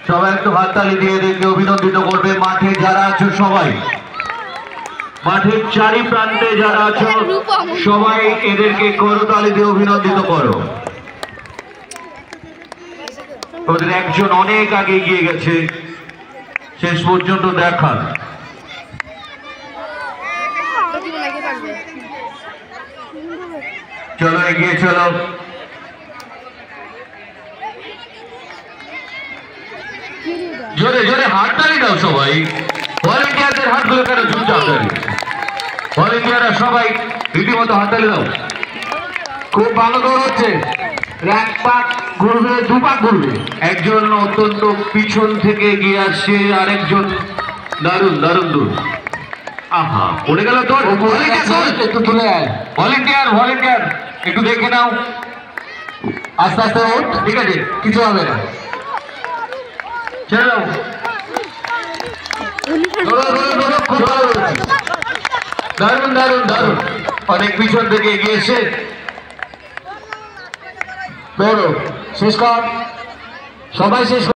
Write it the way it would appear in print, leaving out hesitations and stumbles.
সবাই একটু হাততালি দিয়ে এদেরকে অভিনন্দিত করবে। মাঠে যারা আছো সবাই, মাঠের চারি প্রান্তে যারা আছো সবাই এদেরকে করতালি দিয়ে অভিনন্দিত করো। ওদের একজন অনেক আগে এগিয়ে গেছে, শেষ পর্যন্ত দেখার। চলো এগিয়ে চলো। জোরে জোরে হাততালি দাও সবাই। ভলেন্টিয়ারদের হাতগুলো কেন ঝুলছে? হাততালি ভলেন্টিয়াররা সবাই রীতিমতো হাততালি দাও। খুব ভালো দৌড় হচ্ছে। এক পাক ঘুরবে, দু পাক ঘুরবে। একজন অত্যন্ত পিছন থেকে এগিয়ে আসছে, আরেকজন দারুণ দারুণ দৌড়। আহা পড়ে গেল তোর। একটু তুলে আয়। ভলেন্টিয়ার ভলেন্টিয়ার একটু দেখে নাও, আস্তে আস্তে ওঠ। ঠিক আছে, কিছু হবে না। চলো দারুণ দারুণ দারুণ। অনেক পিছন থেকে এগিয়ে এসে দৌড়ো, শেষ কর, সবাই শেষ।